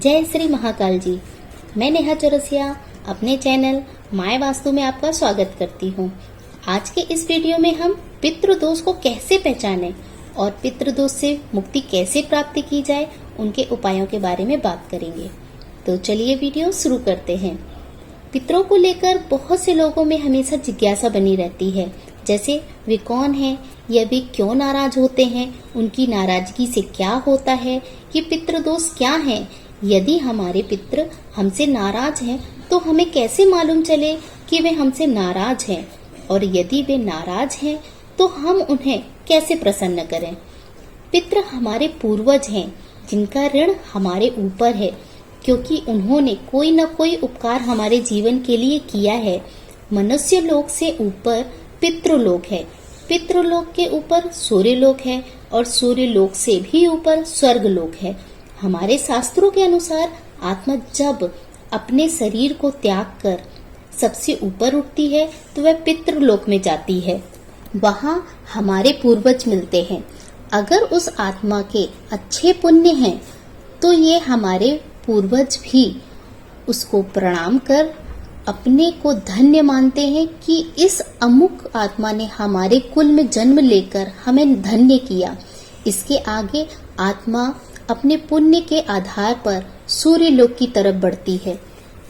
जय श्री महाकाल जी। मैं नेहा चौरसिया अपने चैनल माय वास्तु में आपका स्वागत करती हूँ। आज के इस वीडियो में हम पितृदोष को कैसे पहचानें और पितृदोष से मुक्ति कैसे प्राप्त की जाए, उनके उपायों के बारे में बात करेंगे। तो चलिए वीडियो शुरू करते हैं। पितरों को लेकर बहुत से लोगों में हमेशा जिज्ञासा बनी रहती है, जैसे वे कौन हैं, या वे क्यों नाराज होते हैं, उनकी नाराजगी से क्या होता है, ये पितृदोष क्या है। यदि हमारे पितृ हमसे नाराज हैं तो हमें कैसे मालूम चले कि वे हमसे नाराज हैं, और यदि वे नाराज हैं तो हम उन्हें कैसे प्रसन्न करें। पितृ हमारे पूर्वज हैं जिनका ऋण हमारे ऊपर है, क्योंकि उन्होंने कोई न कोई उपकार हमारे जीवन के लिए किया है। मनुष्य लोक से ऊपर पितृलोक है, पितृलोक के ऊपर सूर्यलोक है, और सूर्यलोक से भी ऊपर स्वर्गलोक है। हमारे शास्त्रों के अनुसार आत्मा जब अपने शरीर को त्याग कर सबसे ऊपर उठती है तो वह पितृलोक में जाती है। वहाँ हमारे पूर्वज मिलते हैं। अगर उस आत्मा के अच्छे पुण्य हैं तो ये हमारे पूर्वज भी उसको प्रणाम कर अपने को धन्य मानते हैं कि इस अमुक आत्मा ने हमारे कुल में जन्म लेकर हमें धन्य किया। इसके आगे आत्मा अपने पुण्य के आधार पर सूर्यलोक की तरफ बढ़ती है।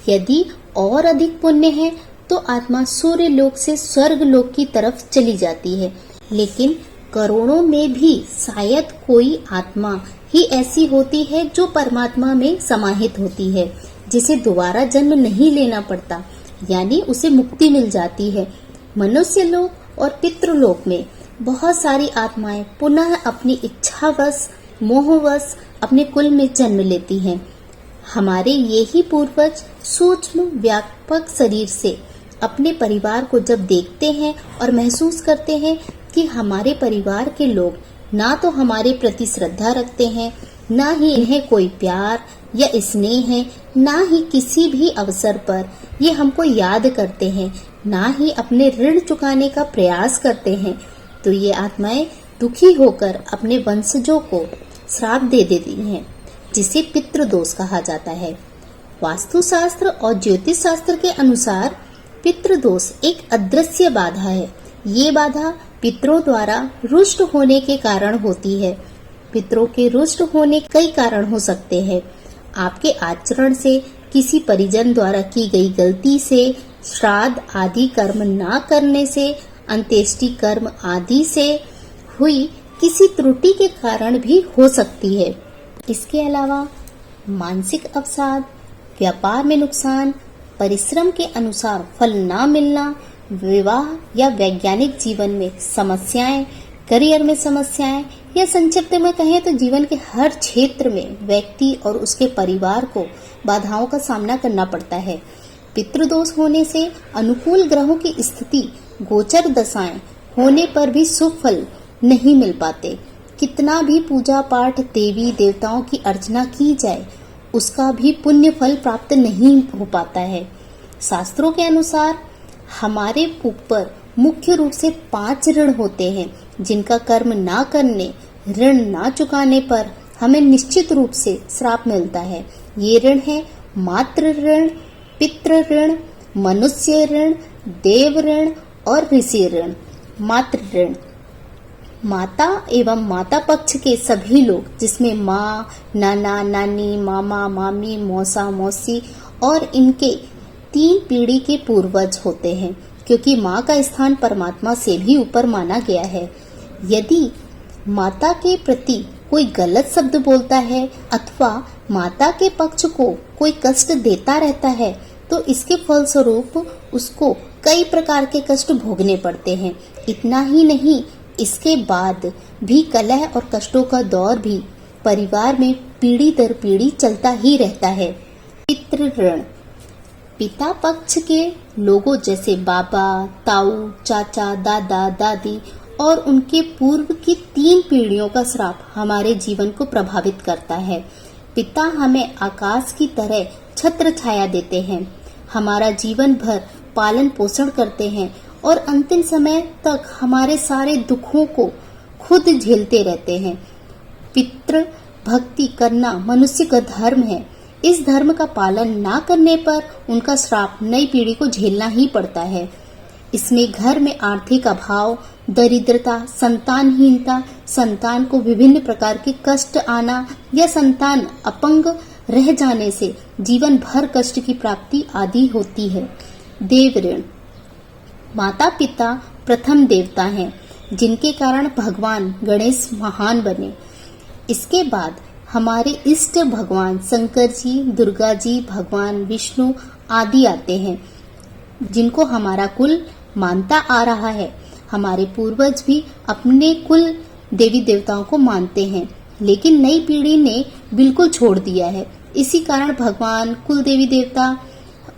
यदि और अधिक पुण्य है तो आत्मा सूर्यलोक से स्वर्गलोक की तरफ चली जाती है। लेकिन करोड़ों में भी शायद कोई आत्मा ही ऐसी होती है जो परमात्मा में समाहित होती है, जिसे दोबारा जन्म नहीं लेना पड़ता, यानी उसे मुक्ति मिल जाती है। मनुष्य लोक और पितृलोक में बहुत सारी आत्माएं पुनः अपनी इच्छावश मोहवश अपने कुल में जन्म लेती हैं। हमारे यही पूर्वज सूक्ष्म व्यापक शरीर से अपने परिवार को जब देखते हैं और महसूस करते हैं कि हमारे परिवार के लोग ना तो हमारे प्रति श्रद्धा रखते हैं, ना ही इन्हें कोई प्यार या स्नेह है, ना ही किसी भी अवसर पर ये हमको याद करते हैं, ना ही अपने ऋण चुकाने का प्रयास करते हैं, तो ये आत्माएं दुखी होकर अपने वंशजों को श्राप दे देती हैं, जिसे पितृदोष कहा जाता है। वास्तुशास्त्र और ज्योतिष शास्त्र के अनुसार पितृदोष एक अदृश्य बाधा है। ये बाधा पितरों द्वारा रुष्ट होने के कारण होती है। पितरों के रुष्ट होने कई कारण हो सकते हैं। आपके आचरण से, किसी परिजन द्वारा की गई गलती से, श्राद्ध आदि कर्म ना करने से, अंत्येष्टि कर्म आदि से हुई किसी त्रुटि के कारण भी हो सकती है। इसके अलावा मानसिक अवसाद, व्यापार में नुकसान, परिश्रम के अनुसार फल ना मिलना, विवाह या वैज्ञानिक जीवन में समस्याएं, करियर में समस्याएं, या संक्षिप्त में कहें तो जीवन के हर क्षेत्र में व्यक्ति और उसके परिवार को बाधाओं का सामना करना पड़ता है। पितृदोष होने से अनुकूल ग्रहों की स्थिति, गोचर दशाएं होने पर भी शुभ फल नहीं मिल पाते। कितना भी पूजा पाठ, देवी देवताओं की अर्चना की जाए, उसका भी पुण्य फल प्राप्त नहीं हो पाता है। शास्त्रों के अनुसार हमारे ऊपर मुख्य रूप से 5 ऋण होते हैं, जिनका कर्म ना करने, ऋण ना चुकाने पर हमें निश्चित रूप से श्राप मिलता है। ये ऋण है मातृ ऋण, पितृ ऋण, मनुष्य ऋण, देव ऋण और ऋषि ऋण। मातृ ऋण माता एवं माता पक्ष के सभी लोग, जिसमें माँ, नाना नानी, मामा मामी, मौसा मौसी और इनके 3 पीढ़ी के पूर्वज होते हैं, क्योंकि माँ का स्थान परमात्मा से भी ऊपर माना गया है। यदि माता के प्रति कोई गलत शब्द बोलता है अथवा माता के पक्ष को कोई कष्ट देता रहता है, तो इसके फलस्वरूप उसको कई प्रकार के कष्ट भोगने पड़ते हैं। इतना ही नहीं, इसके बाद भी कलह और कष्टों का दौर भी परिवार में पीढ़ी दर पीढ़ी चलता ही रहता है। पितृ ऋण पिता पक्ष के लोगों जैसे बाबा, ताऊ, चाचा, दादा, दादी और उनके पूर्व की 3 पीढ़ियों का श्राप हमारे जीवन को प्रभावित करता है। पिता हमें आकाश की तरह छत्र छाया देते हैं, हमारा जीवन भर पालन पोषण करते हैं और अंतिम समय तक हमारे सारे दुखों को खुद झेलते रहते हैं। पितृ भक्ति करना मनुष्य का धर्म है। इस धर्म का पालन ना करने पर उनका श्राप नई पीढ़ी को झेलना ही पड़ता है। इसमें घर में आर्थिक अभाव, दरिद्रता, संतानहीनता, संतान को विभिन्न प्रकार के कष्ट आना या संतान अपंग रह जाने से जीवन भर कष्ट की प्राप्ति आदि होती है। देव ऋण। माता पिता प्रथम देवता हैं, जिनके कारण भगवान गणेश महान बने। इसके बाद हमारे इष्ट भगवान शंकर जी, दुर्गा जी, भगवान विष्णु आदि आते हैं, जिनको हमारा कुल मानता आ रहा है। हमारे पूर्वज भी अपने कुल देवी देवताओं को मानते हैं, लेकिन नई पीढ़ी ने बिल्कुल छोड़ दिया है। इसी कारण भगवान, कुल देवी देवता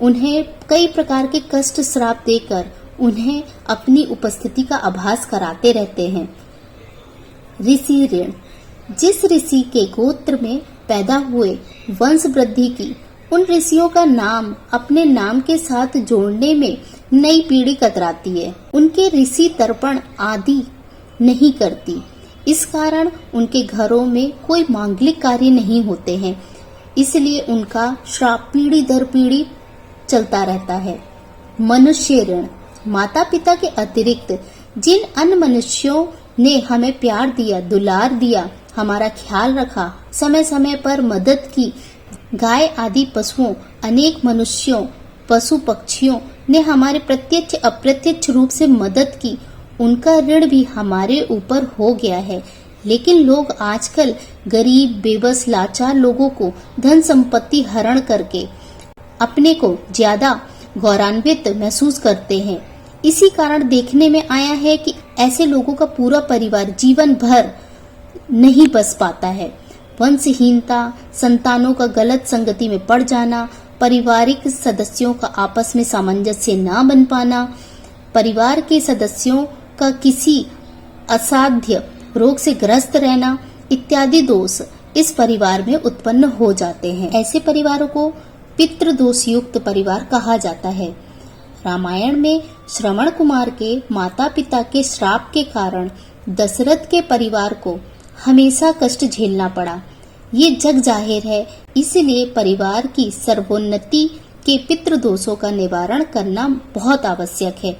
उन्हें कई प्रकार के कष्ट श्राप देकर उन्हें अपनी उपस्थिति का आभास कराते रहते हैं। ऋषि ऋण। जिस ऋषि के गोत्र में पैदा हुए, वंश वृद्धि की, उन ऋषियों का नाम अपने नाम के साथ जोड़ने में नई पीढ़ी कतराती है। उनके ऋषि तर्पण आदि नहीं करती। इस कारण उनके घरों में कोई मांगलिक कार्य नहीं होते हैं, इसलिए उनका श्राप पीढ़ी दर पीढ़ी चलता रहता है। मनुष्य ऋण। माता पिता के अतिरिक्त जिन अन्य मनुष्यों ने हमें प्यार दिया, दुलार दिया, हमारा ख्याल रखा, समय समय पर मदद की, गाय आदि पशुओं, अनेक मनुष्यों, पशु पक्षियों ने हमारे प्रत्यक्ष अप्रत्यक्ष रूप से मदद की, उनका ऋण भी हमारे ऊपर हो गया है। लेकिन लोग आजकल गरीब, बेबस, लाचार लोगों को धन संपत्ति हरण करके अपने को ज्यादा गौरवान्वित महसूस करते हैं। इसी कारण देखने में आया है कि ऐसे लोगों का पूरा परिवार जीवन भर नहीं बस पाता है। वंशहीनता, संतानों का गलत संगति में पड़ जाना, पारिवारिक सदस्यों का आपस में सामंजस्य न बन पाना, परिवार के सदस्यों का किसी असाध्य रोग से ग्रस्त रहना इत्यादि दोष इस परिवार में उत्पन्न हो जाते हैं। ऐसे परिवारों को पितृदोष युक्त परिवार कहा जाता है। रामायण में श्रवण कुमार के माता पिता के श्राप के कारण दशरथ के परिवार को हमेशा कष्ट झेलना पड़ा। ये जग जाहिर है, इसलिए परिवार की सर्वोन्नति के पितृदोषों का निवारण करना बहुत आवश्यक है।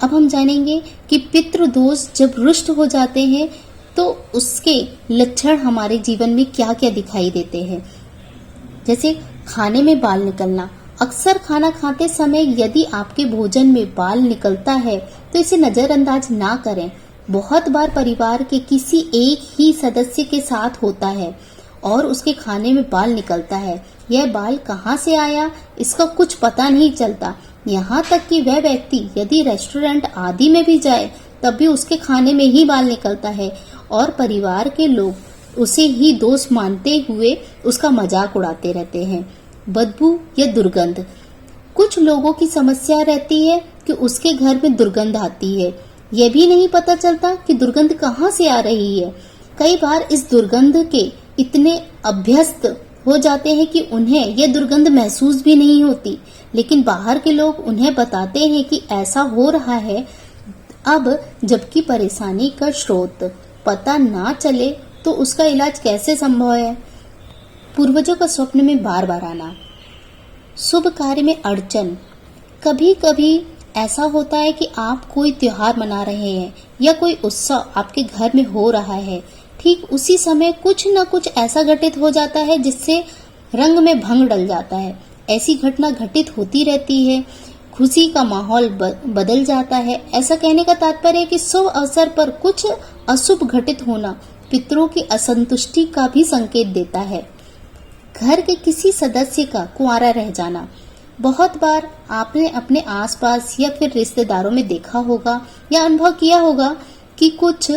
अब हम जानेंगे कि पितृदोष जब रुष्ट हो जाते हैं तो उसके लक्षण हमारे जीवन में क्या क्या दिखाई देते हैं। जैसे खाने में बाल निकलना। अक्सर खाना खाते समय यदि आपके भोजन में बाल निकलता है तो इसे नजरअंदाज ना करें। बहुत बार परिवार के किसी एक ही सदस्य के साथ होता है और उसके खाने में बाल निकलता है। यह बाल कहाँ से आया इसका कुछ पता नहीं चलता। यहाँ तक कि वह व्यक्ति यदि रेस्टोरेंट आदि में भी जाए तब भी उसके खाने में ही बाल निकलता है और परिवार के लोग उसे ही दोष मानते हुए उसका मजाक उड़ाते रहते हैं। बदबू या दुर्गंध। कुछ लोगों की समस्या रहती है कि उसके घर में दुर्गंध आती है। यह भी नहीं पता चलता कि दुर्गंध कहाँ से आ रही है। कई बार इस दुर्गंध के इतने अभ्यस्त हो जाते हैं कि उन्हें यह दुर्गंध महसूस भी नहीं होती, लेकिन बाहर के लोग उन्हें बताते हैं कि ऐसा हो रहा है। अब जबकि परेशानी का स्रोत पता ना चले तो उसका इलाज कैसे संभव है। पूर्वजों का स्वप्न में बार बार आना। शुभ कार्य में अड़चन। कभी कभी ऐसा होता है कि आप कोई त्योहार मना रहे हैं या कोई उत्सव आपके घर में हो रहा है, ठीक उसी समय कुछ न कुछ ऐसा घटित हो जाता है जिससे रंग में भंग डल जाता है। ऐसी घटना घटित होती रहती है। खुशी का माहौल बदल जाता है। ऐसा कहने का तात्पर्य है कि शुभ अवसर पर कुछ अशुभ घटित होना पितरों की असंतुष्टि का भी संकेत देता है। घर के किसी सदस्य का कुंवारा रह जाना। बहुत बार आपने अपने आसपास या फिर रिश्तेदारों में देखा होगा या अनुभव किया होगा कि कुछ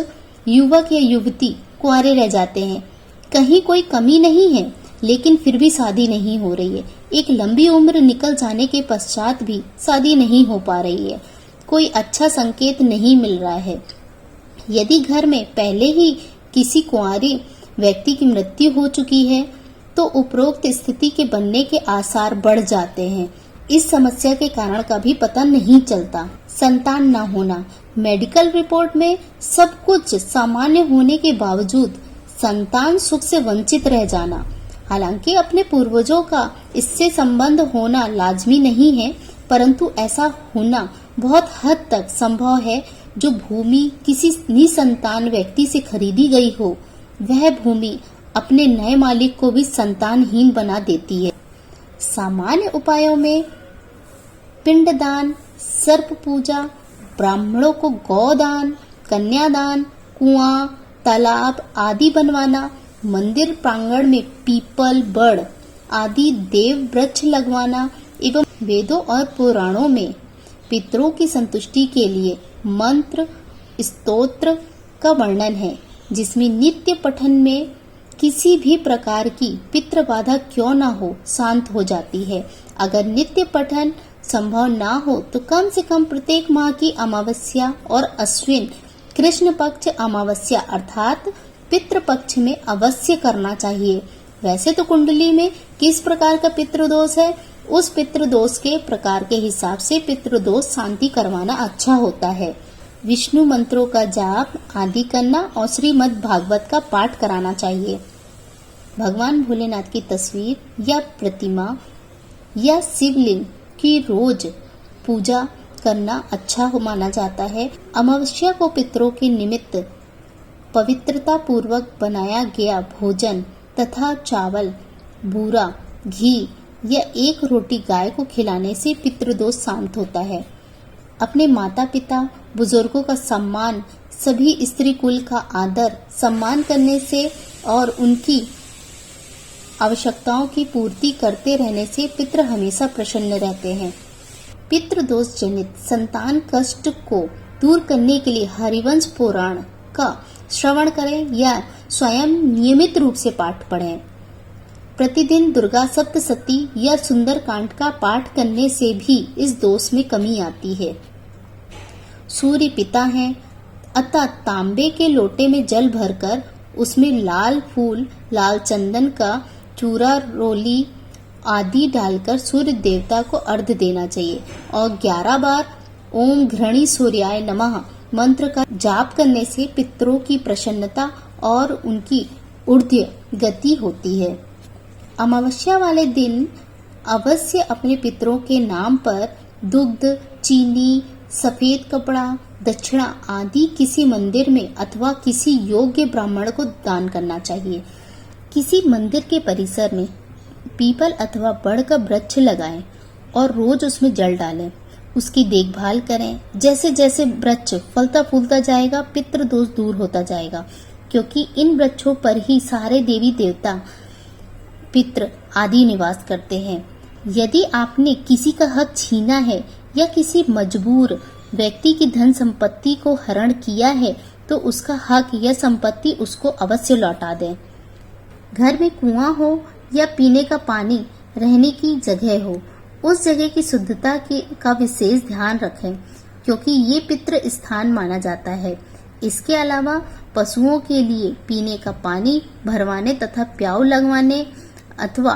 युवक या युवती कुंवारे रह जाते हैं। कहीं कोई कमी नहीं है, लेकिन फिर भी शादी नहीं हो रही है। एक लंबी उम्र निकल जाने के पश्चात भी शादी नहीं हो पा रही है। कोई अच्छा संकेत नहीं मिल रहा है। यदि घर में पहले ही किसी कुंवारी व्यक्ति की मृत्यु हो चुकी है तो उपरोक्त स्थिति के बनने के आसार बढ़ जाते हैं। इस समस्या के कारण का भी पता नहीं चलता। संतान न होना। मेडिकल रिपोर्ट में सब कुछ सामान्य होने के बावजूद संतान सुख से वंचित रह जाना। हालांकि अपने पूर्वजों का इससे संबंध होना लाजमी नहीं है, परंतु ऐसा होना बहुत हद तक संभव है। जो भूमि किसी निसंतान व्यक्ति से खरीदी गई हो, वह भूमि अपने नए मालिक को भी संतानहीन बना देती है। सामान्य उपायों में पिंडदान, सर्प पूजा, ब्राह्मणों को गौदान, कन्यादान, कुआं, तालाब आदि बनवाना, मंदिर प्रांगण में पीपल, बड़ आदि देव वृक्ष लगवाना एवं वेदों और पुराणों में पितरों की संतुष्टि के लिए मंत्र स्तोत्र का वर्णन है, जिसमें नित्य पठन में किसी भी प्रकार की पितृ बाधा क्यों न हो शांत हो जाती है। अगर नित्य पठन संभव ना हो तो कम से कम प्रत्येक माह की अमावस्या और अश्विन कृष्ण पक्ष अमावस्या अर्थात पितृ पक्ष में अवश्य करना चाहिए। वैसे तो कुंडली में किस प्रकार का पितृदोष है, उस पितृदोष के प्रकार के हिसाब से पितृदोष शांति करवाना अच्छा होता है। विष्णु मंत्रों का जाप आदि करना और श्रीमद् भागवत का पाठ कराना चाहिए। भगवान भोलेनाथ की तस्वीर या प्रतिमा या शिवलिंग की रोज पूजा करना अच्छा माना जाता है। अमावस्या को पितरों के निमित्त पवित्रता पूर्वक बनाया गया भोजन तथा चावल, बूरा, घी या एक रोटी गाय को खिलाने से पितृदोष शांत होता है। अपने माता पिता बुजुर्गों का सम्मान, सभी स्त्री कुल का आदर सम्मान करने से और उनकी आवश्यकताओं की पूर्ति करते रहने से पितृ हमेशा प्रसन्न रहते हैं। पितृदोष जनित संतान कष्ट को दूर करने के लिए हरिवंश पुराण का श्रवण करें या स्वयं नियमित रूप से पाठ पढ़ें। प्रतिदिन दुर्गा सप्तशती या सुंदर कांड का पाठ करने से भी इस दोष में कमी आती है। सूर्य पिता हैं, अतः तांबे के लोटे में जल भरकर उसमें लाल फूल, लाल चंदन का चूरा, रोली आदि डालकर सूर्य देवता को अर्घ्य देना चाहिए और 11 बार ओम घृणी सूर्याय नमः मंत्र का जाप करने से पितरों की प्रसन्नता और उनकी ऊर्ध्व गति होती है। अमावस्या वाले दिन अवश्य अपने पितरों के नाम पर दुग्ध, चीनी, सफेद कपड़ा, दक्षिणा आदि किसी मंदिर में अथवा किसी योग्य ब्राह्मण को दान करना चाहिए। किसी मंदिर के परिसर में पीपल अथवा बड़ का वृक्ष लगाएं और रोज उसमें जल डालें। उसकी देखभाल करें। जैसे जैसे वृक्ष फलता फूलता जाएगा, पितृ दोष दूर होता जाएगा, क्योंकि इन वृक्षों पर ही सारे देवी देवता, पितृ आदि निवास करते हैं। यदि आपने किसी का हक छीना है या किसी मजबूर व्यक्ति की धन संपत्ति को हरण किया है, तो उसका हक या संपत्ति उसको अवश्य लौटा दें। घर में कुआं हो या पीने का पानी रहने की जगह हो, उस जगह की शुद्धता का विशेष ध्यान रखें, क्योंकि ये पितृ स्थान माना जाता है। इसके अलावा पशुओं के लिए पीने का पानी भरवाने तथा प्याऊ लगवाने अथवा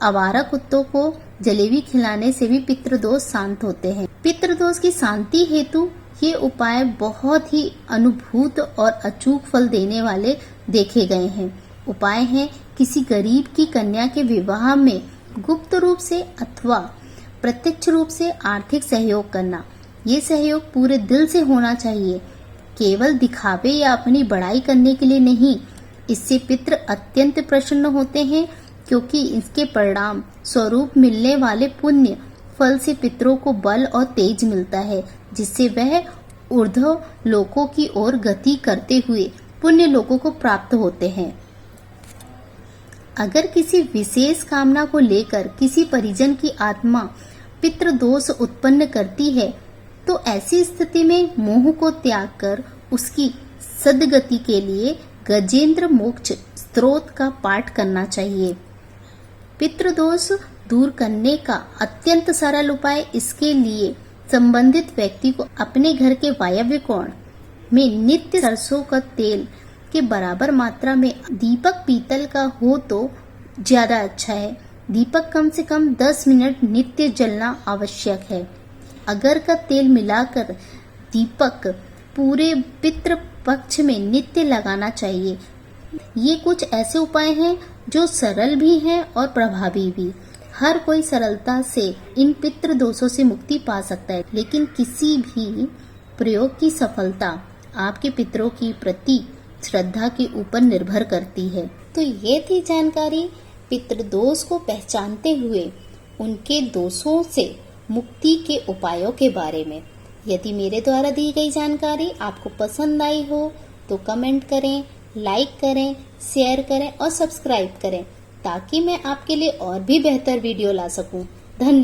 आवारा कुत्तों को जलेबी खिलाने से भी पितृदोष शांत होते हैं। पितृदोष की शांति हेतु ये उपाय बहुत ही अनुभूत और अचूक फल देने वाले देखे गए हैं। उपाय हैं किसी गरीब की कन्या के विवाह में गुप्त रूप से अथवा प्रत्यक्ष रूप से आर्थिक सहयोग करना। ये सहयोग पूरे दिल से होना चाहिए, केवल दिखावे या अपनी बड़ाई करने के लिए नहीं। इससे पितृ अत्यंत प्रसन्न होते हैं, क्योंकि इसके परिणाम स्वरूप मिलने वाले पुण्य फल से पितरों को बल और तेज मिलता है, जिससे वह ऊर्ध्व लोकों की ओर गति करते हुए पुण्य लोकों को प्राप्त होते हैं। अगर किसी विशेष कामना को लेकर किसी परिजन की आत्मा पितृदोष उत्पन्न करती है, तो ऐसी स्थिति में मोह को त्याग कर उसकी सद्गति के लिए गजेंद्र मोक्ष स्तोत्र का पाठ करना चाहिए। पितृदोष दूर करने का अत्यंत सरल उपाय इसके लिए संबंधित व्यक्ति को अपने घर के वायव्य कोण में नित्य सरसों का तेल के बराबर मात्रा में दीपक पीतल का हो तो ज्यादा अच्छा है। दीपक कम से कम 10 मिनट नित्य जलना आवश्यक है। अगर का तेल मिलाकर दीपक पूरे पितृ पक्ष में नित्य लगाना चाहिए। ये कुछ ऐसे उपाय हैं जो सरल भी हैं और प्रभावी भी। हर कोई सरलता से इन पितृ दोषों से मुक्ति पा सकता है, लेकिन किसी भी प्रयोग की सफलता आपके पितरों की प्रति श्रद्धा के ऊपर निर्भर करती है। तो ये थी जानकारी पितृदोष को पहचानते हुए उनके दोषों से मुक्ति के उपायों के बारे में। यदि मेरे द्वारा दी गई जानकारी आपको पसंद आई हो तो कमेंट करें, लाइक करें, शेयर करें और सब्सक्राइब करें, ताकि मैं आपके लिए और भी बेहतर वीडियो ला सकूं। धन्यवाद।